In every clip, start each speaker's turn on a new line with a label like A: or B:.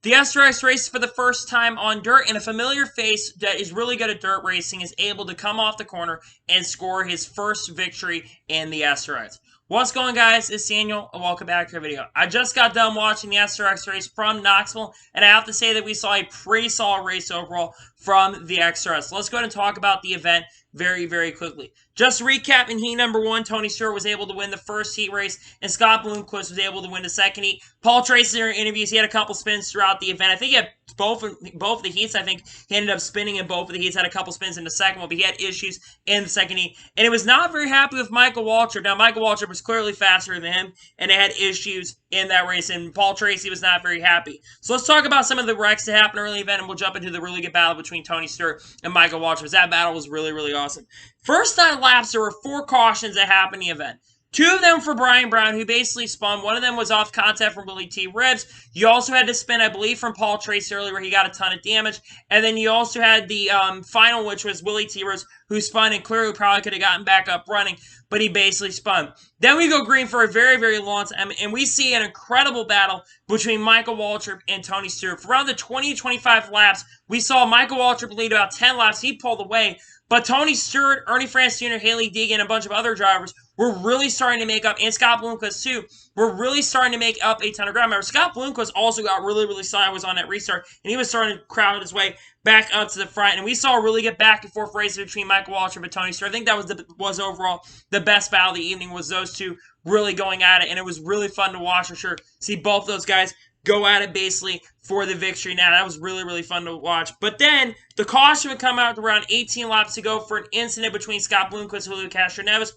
A: The SRX race for the first time on dirt, and a familiar face that is really good at dirt racing is able to come off the corner and score his first victory in the SRX. What's going on, guys? It's Daniel, and welcome back to our video. I just got done watching the SRX race from Knoxville, and I have to say that we saw a pretty solid race overall from the XRS. Let's go ahead and talk about the event very quickly. Just to recap, in heat number 1, Tony Stewart was able to win the first heat race, and Scott Bloomquist was able to win the second heat. Paul Tracy, in interviews, he had a couple spins throughout the event. I think he had both of the heats. I think he ended up spinning in both of the heats, had a couple spins in the second one, but he had issues in the second heat. And he was not very happy with Michael Waltrip. Now, Michael Waltrip was clearly faster than him, and they had issues in that race, and Paul Tracy was not very happy. So let's talk about some of the wrecks that happened early in the event, and we'll jump into the really good battle between Tony Stewart and Michael Waltrip. That battle was really awesome. First 9 laps, there were 4 cautions that happened in the event. 2 of them for Brian Brown, who basically spun. One of them was off contact from Willie T. Ribs. You also had to spin, I believe, from Paul Tracy earlier, where he got a ton of damage. And then you also had the final, which was Willie T. Ribs, who spun and clearly probably could have gotten back up running, but he basically spun. Then we go green for a very long time, and we see an incredible battle between Michael Waltrip and Tony Stewart. For around the 20-25 laps, we saw Michael Waltrip lead about 10 laps. He pulled away, but Tony Stewart, Ernie France Jr., Haley Deegan, and a bunch of other drivers were really starting to make up, and Scott Bloomquist too, were really starting to make up a ton of ground. Remember, Scott Bloomquist also got really sideways on that restart, and he was starting to crowd his way back up to the front, and we saw a really good back and forth race between Michael Waltrip and Tony Stewart. I think that was overall the best battle of the evening, was those two really going at it, and it was really fun to watch for sure. See both those guys go at it basically for the victory. Now, that was really fun to watch. But then the caution would come out around 18 laps to go for an incident between Scott Bloomquist and Julio Castroneves.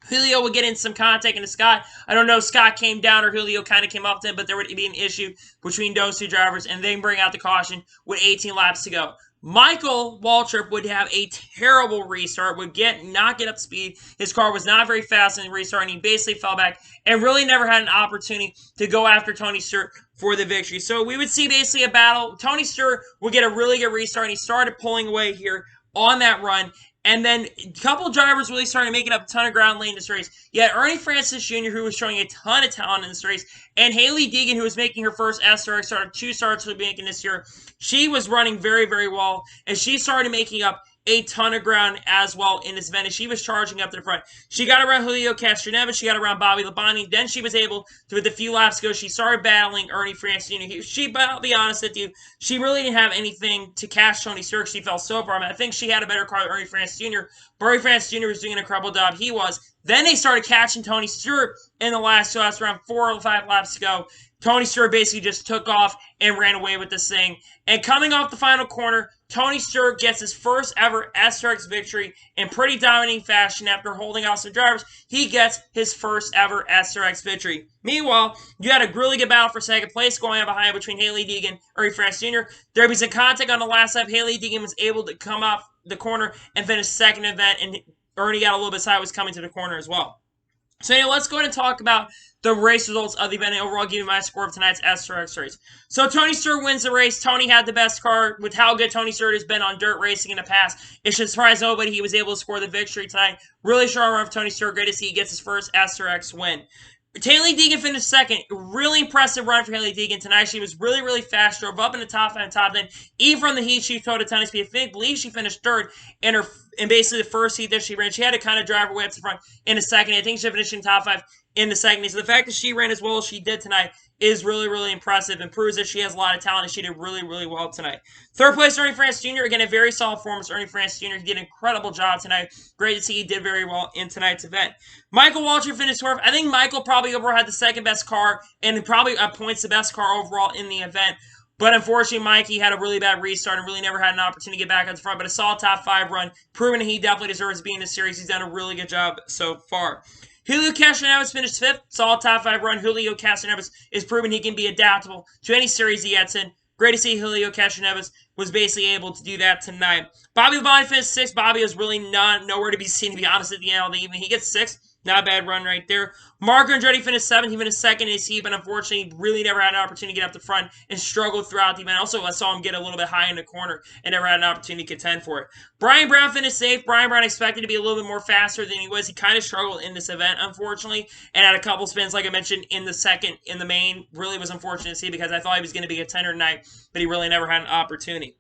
A: Julio would get in some contact into Scott. I don't know if Scott came down or Julio kind of came up to him, but there would be an issue between those two drivers, and they bring out the caution with 18 laps to go. Michael Waltrip would have a terrible restart, would not get up to speed. His car was not very fast in the restart, and he basically fell back and really never had an opportunity to go after Tony Stewart for the victory. So we would see basically a battle. Tony Stewart would get a really good restart, and he started pulling away here on that run. And then a couple of drivers really started making up a ton of ground late in this race. You had Ernie Francis Jr., who was showing a ton of talent in this race, and Haley Deegan, who was making her first SRX start, 2 starts to be making this year. She was running very well, and she started making up a ton of ground as well in this event, and she was charging up to the front. She got around Julio Castroneves, she got around Bobby Labonte, then she was able to, with a few laps ago, she started battling Ernie Francis Jr. But I'll be honest with you, she really didn't have anything to catch Tony Stewart. She fell so far. I think she had a better car than Ernie Francis Jr., but Ernie Francis Jr. was doing an incredible job. He was. Then they started catching Tony Stewart in the last 2 laps, around 4 or 5 laps to go. Tony Stewart basically just took off and ran away with this thing. And coming off the final corner, Tony Stewart gets his first ever SRX victory in pretty dominating fashion after holding off some drivers. He gets his first ever SRX victory. Meanwhile, you had a really good battle for second place going on behind between Haley Deegan and Ernie France Jr. There was a contact on the last lap. Haley Deegan was able to come off the corner and finish second event, and Ernie got a little bit sideways coming to the corner as well. So anyway, let's go ahead and talk about the race results of the event and overall give you my score of tonight's SRX race. So Tony Stewart wins the race. Tony had the best car. With how good Tony Stewart has been on dirt racing in the past, it should surprise nobody. He was able to score the victory tonight. Really strong run for Tony Stewart. Great to see he gets his first SRX win. Haley Deegan finished second. Really impressive run for Haley Deegan tonight. She was really fast. Drove up in the top 5 and top 10. Even from the heat, she showed a ton of speed. I believe she finished third in basically the first heat that she ran. She had to kind of drive her way up to the front in the second. I think she finished in top 5 in the second. So the fact that she ran as well as she did tonight is really impressive and proves that she has a lot of talent, and she did really well tonight. Third place, Ernie France Jr. Again, a very solid performance. Ernie France Jr. He did an incredible job tonight. Great to see he did very well in tonight's event. Michael Waltrip finished 4th. I think Michael probably overall had the second best car and probably at points the best car overall in the event. But unfortunately, Mikey had a really bad restart and really never had an opportunity to get back on the front. But a solid top 5 run, proving that he definitely deserves to be in this series. He's done a really good job so far. Julio Castroneves finished 5th. Solid top 5 run. Julio Castroneves is proven he can be adaptable to any series he gets in. Great to see Julio Castroneves was basically able to do that tonight. Bobby Labonte finished 6th. Bobby was really nowhere to be seen, to be honest, at the end of the evening. He gets 6th. Not a bad run right there. Marco Andretti finished 7th. He finished 2nd in his heat, but unfortunately really never had an opportunity to get up the front and struggled throughout the event. Also, I saw him get a little bit high in the corner and never had an opportunity to contend for it. Brian Brown finished safe. Brian Brown expected to be a little bit more faster than he was. He kind of struggled in this event, unfortunately, and had a couple spins, like I mentioned, in the second, in the main. Really was unfortunate to see because I thought he was going to be a contender tonight, but he really never had an opportunity.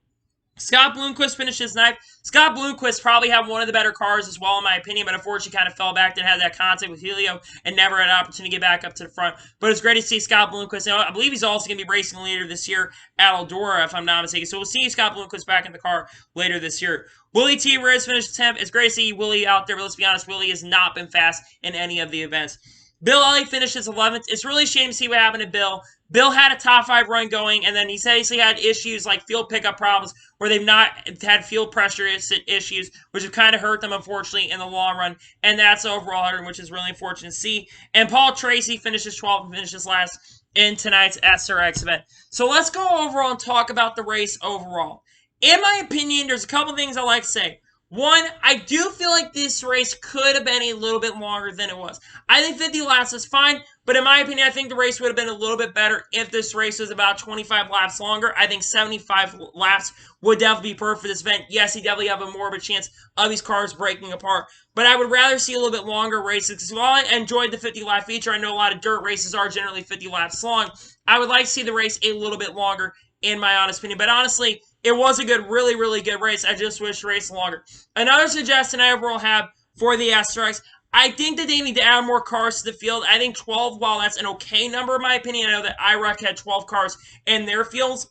A: Scott Bloomquist finishes ninth. Scott Bloomquist probably had one of the better cars as well, in my opinion, but unfortunately kind of fell back, didn't have that contact with Helio, and never had an opportunity to get back up to the front. But it's great to see Scott Bloomquist. I believe he's also going to be racing later this year at Eldora, if I'm not mistaken. So we'll see Scott Bloomquist back in the car later this year. Willie T. Riz finished 10th. It's great to see Willie out there, but let's be honest, Willie has not been fast in any of the events. Bill Elliott finishes 11th. It's really a shame to see what happened to Bill. Bill had a top 5 run going, and then he said he had issues like field pickup problems where they've not had field pressure issues, which have kind of hurt them, unfortunately, in the long run. And that's overall hurt, which is really unfortunate to see. And Paul Tracy finishes 12th and finishes last in tonight's SRX event. So let's go overall and talk about the race overall. In my opinion, there's a couple things I like to say. One, I do feel like this race could have been a little bit longer than it was. I think 50 laps is fine, but in my opinion, I think the race would have been a little bit better if this race was about 25 laps longer. I think 75 laps would definitely be perfect for this event. Yes, he definitely have more of a chance of these cars breaking apart, but I would rather see a little bit longer races because while I enjoyed the 50-lap feature, I know a lot of dirt races are generally 50 laps long. I would like to see the race a little bit longer, in my honest opinion, but honestly, it was a good, really, really good race. I just wish the race longer. Another suggestion I overall have for the SRX, I think that they need to add more cars to the field. I think 12, while that's an okay number in my opinion, I know that IROC had 12 cars in their fields.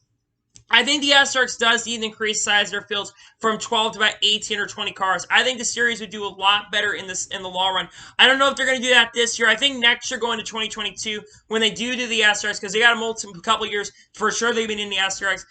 A: I think the SRX does need to increase the size of their fields from 12 to about 18 or 20 cars. I think the series would do a lot better in the long run. I don't know if they're going to do that this year. I think next year going to 2022 when they do the SRX, because they got a couple years for sure they've been in the SRX.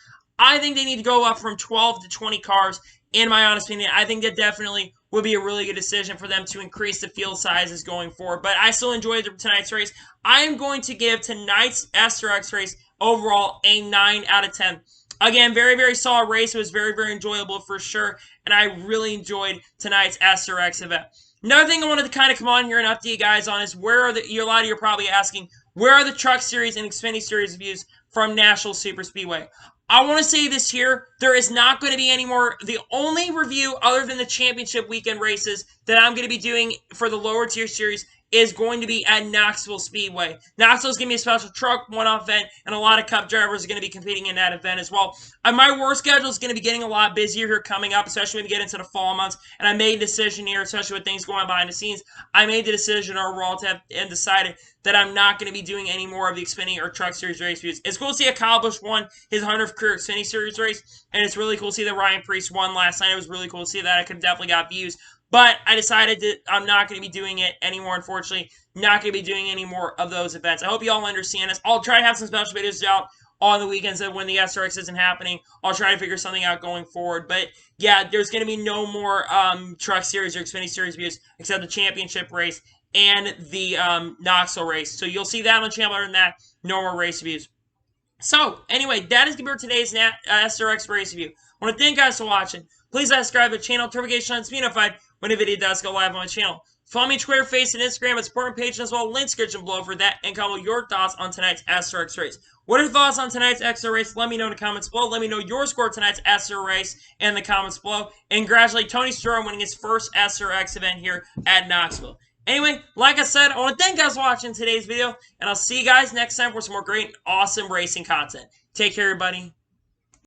A: I think they need to go up from 12 to 20 cars, in my honest opinion. I think that definitely would be a really good decision for them to increase the field sizes going forward. But I still enjoyed tonight's race. I am going to give tonight's SRX race overall a 9 out of 10. Again, very, very solid race. It was very, very enjoyable for sure, and I really enjoyed tonight's SRX event. Another thing I wanted to kind of come on here and update you guys on is where are a lot of you are probably asking, where are the Truck Series and Xfinity Series reviews from National Super Speedway? I want to say this here, there is not going to be any more. The only review other than the championship weekend races that I'm going to be doing for the lower tier series is going to be at Knoxville Speedway. Knoxville is going to be a special truck one-off event, and a lot of Cup drivers are going to be competing in that event as well. My work schedule is going to be getting a lot busier here coming up, especially when we get into the fall months, and I made a decision here, especially with things going on behind the scenes. I made the decision overall and decided that I'm not going to be doing any more of the Xfinity or Truck Series race reviews. It's cool to see a Kyle Busch won his 100th career Xfinity Series race, and it's really cool to see that Ryan Preece won last night. It was really cool to see that. I could definitely got views. But I decided that I'm not going to be doing it anymore, unfortunately. Not going to be doing any more of those events. I hope you all understand this. I'll try to have some special videos out on the weekends when the SRX isn't happening. I'll try to figure something out going forward. But, yeah, there's going to be no more Truck Series or Xfinity Series views except the championship race and the Knoxville race. So you'll see that on the channel. Other than that, no more race reviews. So, anyway, that is going to be today's SRX race review. I want to thank you guys for watching. Please subscribe to the channel, notifications to be notified when a video does go live on my channel. Follow me on Twitter, Facebook, and Instagram. It's important page as well. Link description below for that. And comment your thoughts on tonight's SRX race. What are your thoughts on tonight's SRX race? Let me know in the comments below. Let me know your score tonight's SRX race in the comments below. And congratulate Tony Stewart on winning his first SRX event here at Knoxville. Anyway, like I said, I want to thank you guys for watching today's video. And I'll see you guys next time for some more great, awesome racing content. Take care, everybody.